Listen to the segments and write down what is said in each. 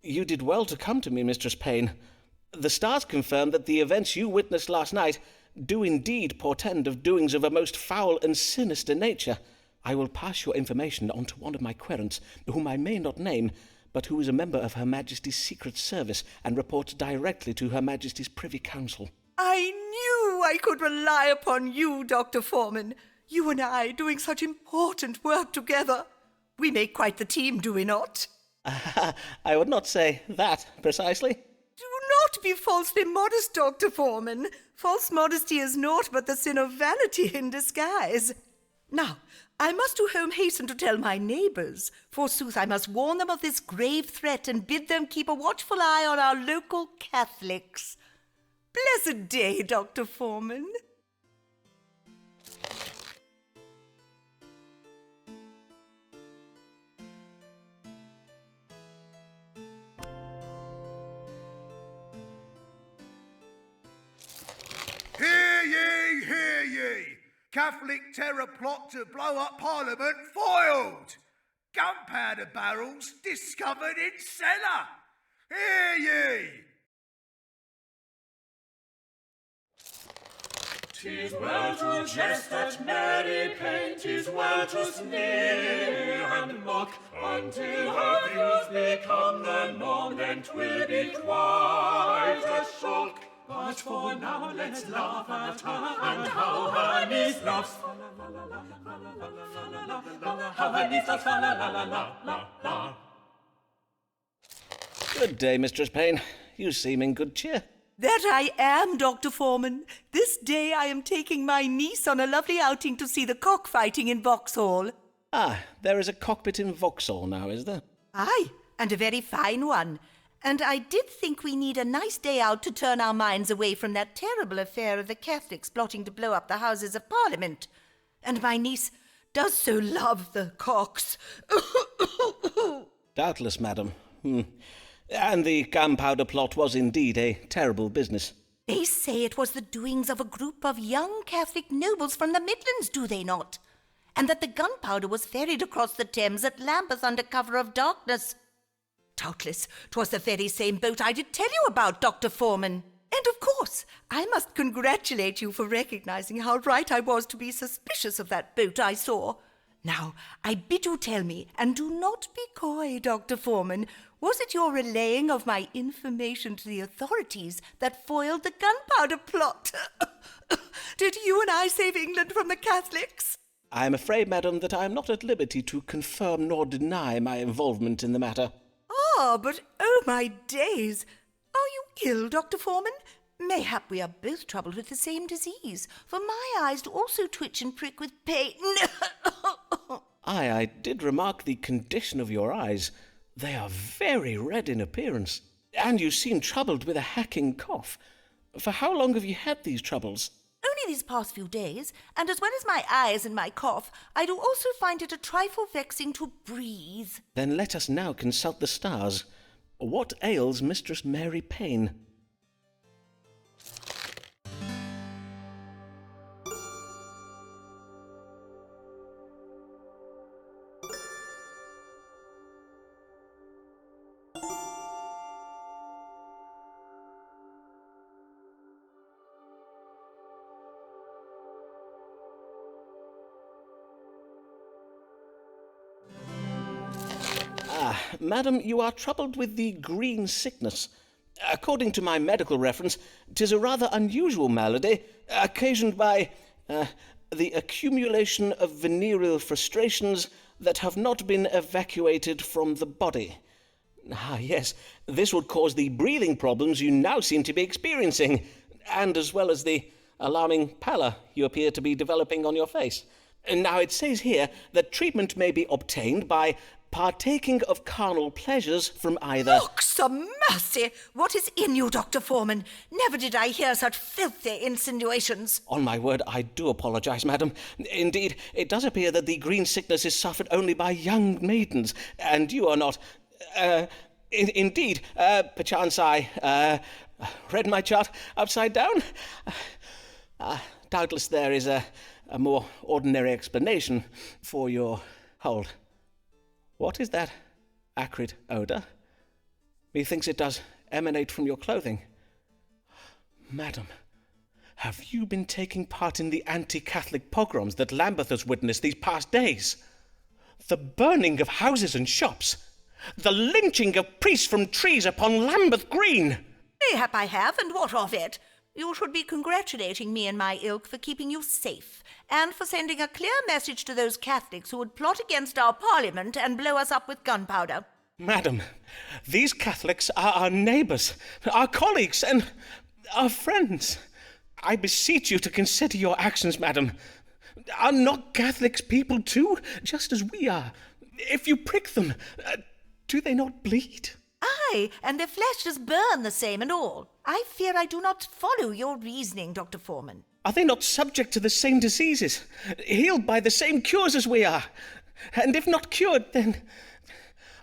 You did well to come to me, Mistress Payne. The stars confirm that the events you witnessed last night do indeed portend of doings of a most foul and sinister nature. I will pass your information on to one of my querents, whom I may not name, but who is a member of Her Majesty's Secret Service and reports directly to Her Majesty's Privy Council. I knew I could rely upon you, Dr. Foreman. You and I doing such important work together. We make quite the team, do we not? I would not say that precisely. Do not be falsely modest, Dr. Foreman. False modesty is naught but the sin of vanity in disguise. Now, I must to home hasten to tell my neighbours. Forsooth, I must warn them of this grave threat and bid them keep a watchful eye on our local Catholics. Blessed day, Dr. Foreman. Hear ye, hear ye! Catholic terror plot to blow up Parliament foiled! Gunpowder barrels discovered in cellar! Hear ye! 'Tis well to jest at Mary Payne, 'tis well to sneer and mock, until her views become the norm, then 'twill be quite a shock. But for now let's laugh at her and how her niece loves. How her niece loves la la la la la la. Good day, Mistress Payne. You seem in good cheer. That I am, Dr. Foreman. This day I am taking my niece on a lovely outing to see the cockfighting in Vauxhall. Ah, there is a cockpit in Vauxhall now, is there? Aye, and a very fine one. And I did think we need a nice day out to turn our minds away from that terrible affair of the Catholics plotting to blow up the Houses of Parliament. And my niece does so love the cocks. Doubtless, madam. And the gunpowder plot was indeed a terrible business. They say it was the doings of a group of young Catholic nobles from the Midlands, do they not? And that the gunpowder was ferried across the Thames at Lambeth under cover of darkness. Doubtless, 'twas the very same boat I did tell you about, Dr. Foreman. And of course, I must congratulate you for recognizing how right I was to be suspicious of that boat I saw. Now, I bid you tell me, and do not be coy, Dr. Foreman, was it your relaying of my information to the authorities that foiled the gunpowder plot? Did you and I save England from the Catholics? I am afraid, madam, that I am not at liberty to confirm nor deny my involvement in the matter. Ah, but oh my days! Are you ill, Dr. Foreman? Mayhap we are both troubled with the same disease, for my eyes do also twitch and prick with pain. I did remark the condition of your eyes. They are very red in appearance, and you seem troubled with a hacking cough. For how long have you had these troubles? Only these past few days, and as well as my eyes and my cough, I do also find it a trifle vexing to breathe. Then let us now consult the stars. What ails Mistress Mary Payne? Madam, you are troubled with the green sickness. According to my medical reference, 'tis a rather unusual malady, occasioned by the accumulation of venereal frustrations that have not been evacuated from the body. Ah, yes, this would cause the breathing problems you now seem to be experiencing, and as well as the alarming pallor you appear to be developing on your face. Now, it says here that treatment may be obtained by partaking of carnal pleasures from either... Looks a mercy! What is in you, Dr. Foreman? Never did I hear such filthy insinuations. On my word, I do apologize, madam. Indeed, it does appear that the green sickness is suffered only by young maidens, and you are not... Indeed, perchance I read my chart upside down. Doubtless there is a more ordinary explanation for your... Hold. What is that acrid odour? Methinks it does emanate from your clothing. Madam, have you been taking part in the anti-Catholic pogroms that Lambeth has witnessed these past days? The burning of houses and shops, the lynching of priests from trees upon Lambeth Green. Mayhap I have, and what of it? You should be congratulating me and my ilk for keeping you safe, and for sending a clear message to those Catholics who would plot against our Parliament and blow us up with gunpowder. Madam, these Catholics are our neighbours, our colleagues, and our friends. I beseech you to consider your actions, madam. Are not Catholics people too, just as we are? If you prick them, do they not bleed? Aye, and their flesh does burn the same and all. I fear I do not follow your reasoning, Dr. Foreman. Are they not subject to the same diseases, healed by the same cures as we are? And if not cured, then,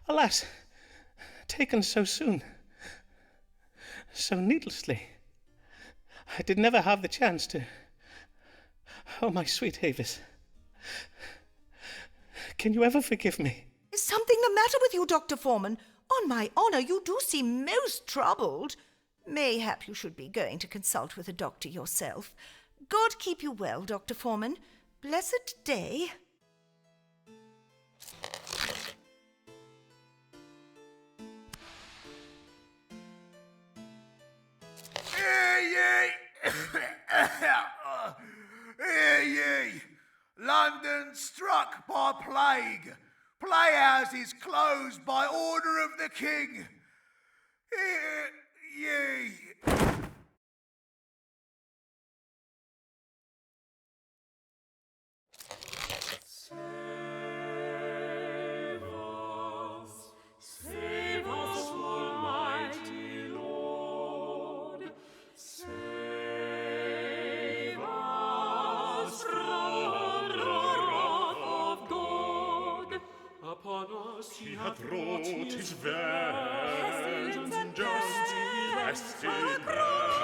alas, taken so soon, so needlessly. I did never have the chance to... Oh, my sweet Avis, can you ever forgive me? Is something the matter with you, Dr. Foreman? On my honour, you do seem most troubled. Mayhap you should be going to consult with a doctor yourself. God keep you well, Dr. Foreman. Blessed day. Hear ye! Hear ye! London struck by plague. Playhouses closed by order of the king. Hear ye! Save us, Almighty Lord. Save us from the wrath of God. Upon us he hath wrought his vengeance and justice, pestilence and death,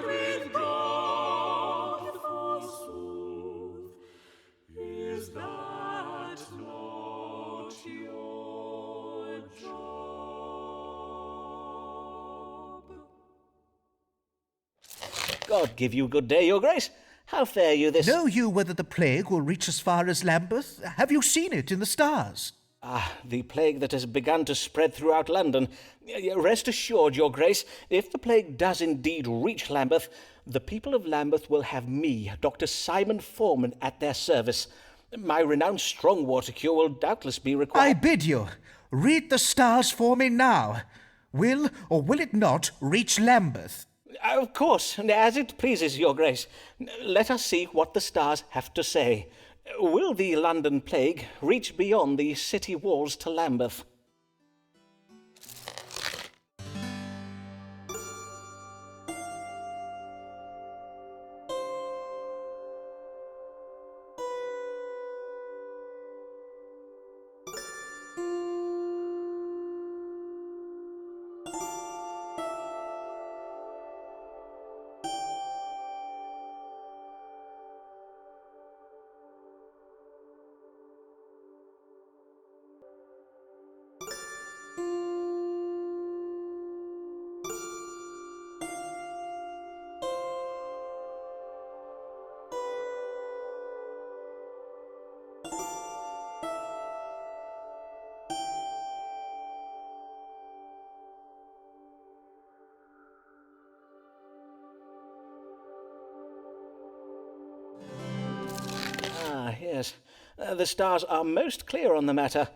with God, forsooth. Is that not your job? God give you good day, your grace. How fare you this... Know you whether the plague will reach as far as Lambeth? Have you seen it in the stars? The plague that has begun to spread throughout London. Rest assured, your grace, if the plague does indeed reach Lambeth, the people of Lambeth will have me, Dr. Simon Foreman, at their service. My renowned strong water cure will doubtless be I required. bid you, read the stars for me now. Will or will it not reach Lambeth? Of course, as it pleases your grace. Let us see what the stars have to say. Will the London plague reach beyond the city walls to Lambeth? Yes. The stars are most clear on the matter.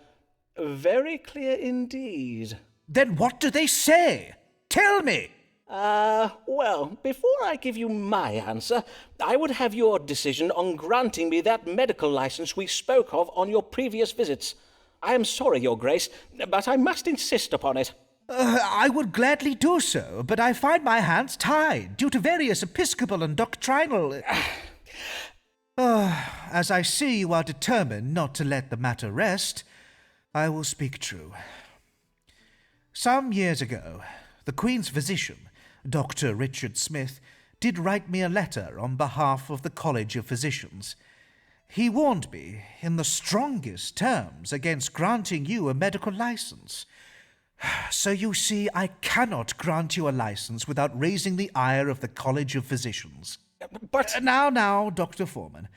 Very clear indeed. Then what do they say? Tell me! Well, before I give you my answer, I would have your decision on granting me that medical license we spoke of on your previous visits. I am sorry, Your Grace, but I must insist upon it. I would gladly do so, but I find my hands tied due to various episcopal and doctrinal... As I see you are determined not to let the matter rest, I will speak true. Some years ago, the Queen's physician, Dr. Richard Smith, did write me a letter on behalf of the College of Physicians. He warned me in the strongest terms against granting you a medical license. So you see, I cannot grant you a license without raising the ire of the College of Physicians. But Now, Dr. Foreman,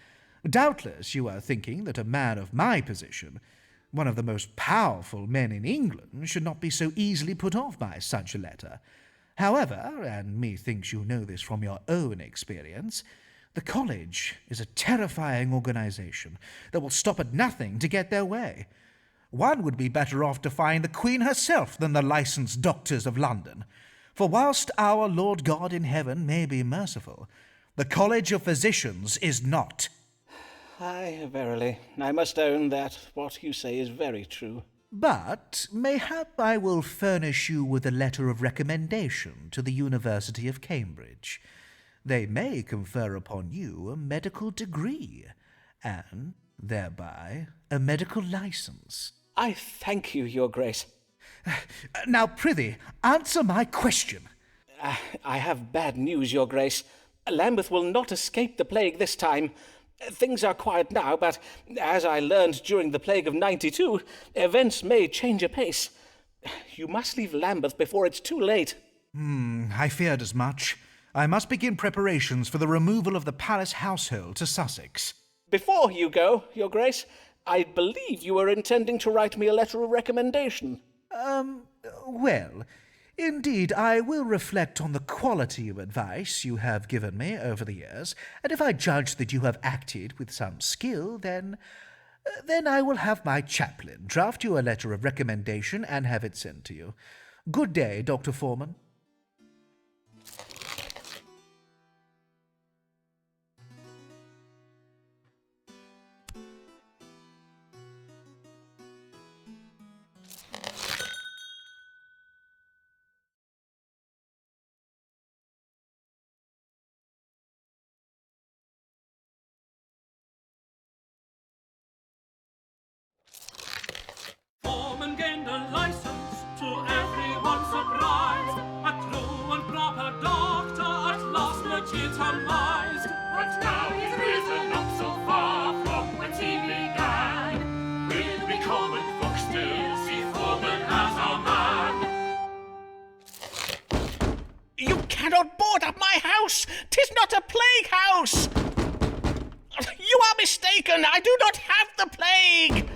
doubtless you are thinking that a man of my position, one of the most powerful men in England, should not be so easily put off by such a letter. However, and methinks you know this from your own experience, the college is a terrifying organization that will stop at nothing to get their way. One would be better off defying the Queen herself than the licensed doctors of London. For whilst our Lord God in heaven may be merciful, the College of Physicians is not. Aye, verily, I must own that what you say is very true. But mayhap I will furnish you with a letter of recommendation to the University of Cambridge. They may confer upon you a medical degree, and thereby a medical license. I thank you, Your Grace. Now, prithee, answer my question. I have bad news, Your Grace. Lambeth will not escape the plague this time. Things are quiet now, but as I learned during the plague of '92, events may change apace. You must leave Lambeth before it's too late. I feared as much. I must begin preparations for the removal of the palace household to Sussex. Before you go, Your Grace, I believe you were intending to write me a letter of recommendation. Well, indeed, I will reflect on the quality of advice you have given me over the years, and if I judge that you have acted with some skill, then I will have my chaplain draft you a letter of recommendation and have it sent to you. Good day, Dr. Foreman. Foreman gained a license to everyone's surprise. A true and proper doctor at last legitimized. But now he's risen up so far from whence he began. Will we common folk still see Foreman as our man? You cannot board up my house! 'Tis not a plague house! You are mistaken! I do not have the plague!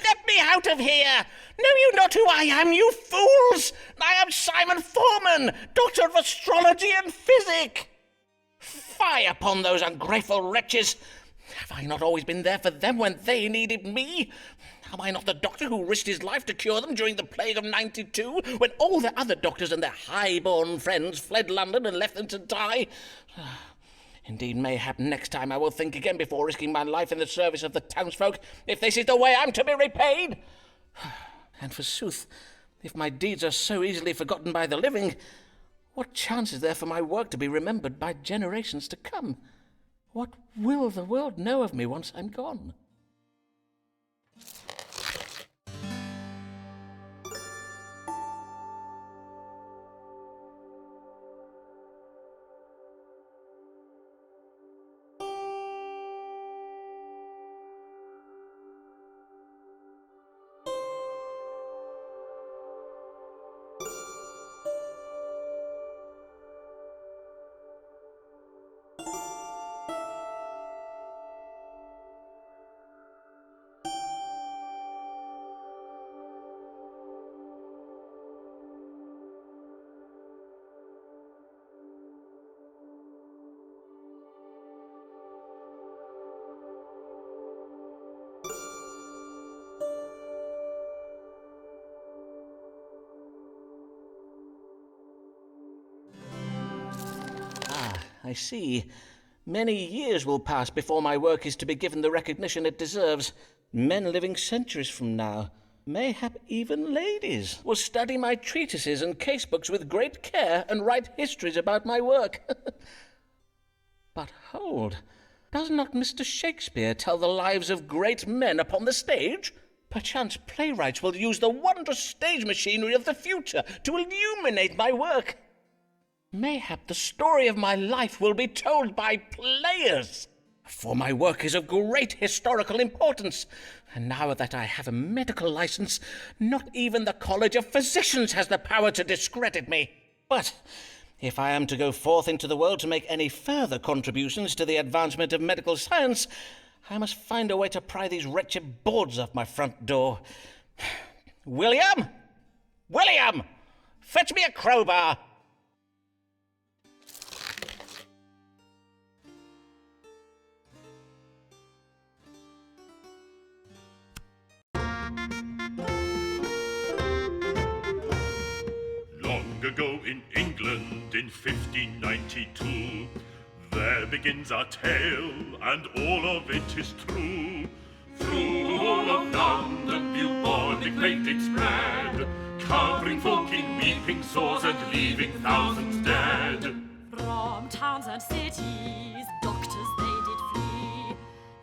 Let me out of here! Know you not who I am, you fools? I am Simon Foreman, Doctor of Astrology and Physic! Fie upon those ungrateful wretches! Have I not always been there for them when they needed me? Am I not the doctor who risked his life to cure them during the plague of '92, when all the other doctors and their high-born friends fled London and left them to die? Indeed, mayhap next time I will think again before risking my life in the service of the townsfolk, if this is the way I'm to be repaid. And forsooth, if my deeds are so easily forgotten by the living, what chance is there for my work to be remembered by generations to come? What will the world know of me once I'm gone? I see. Many years will pass before my work is to be given the recognition it deserves. Men living centuries from now, mayhap even ladies, will study my treatises and casebooks with great care and write histories about my work. But hold, does not Mr. Shakespeare tell the lives of great men upon the stage? Perchance playwrights will use the wondrous stage machinery of the future to illuminate my work. Mayhap the story of my life will be told by players, for my work is of great historical importance, and now that I have a medical license, not even the College of Physicians has the power to discredit me. But if I am to go forth into the world to make any further contributions to the advancement of medical science, I must find a way to pry these wretched boards off my front door. William! William! Fetch me a crowbar! Long ago in England in 1592, there begins our tale, and all of it is true. Through all of London bubonic plague did spread, covering folk in weeping sores and leaving thousands dead. From towns and cities, doctors they did flee,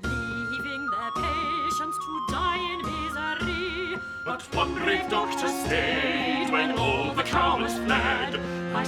leaving their patients to die in misery. But one brave doctor stayed when all the cowards fled. Right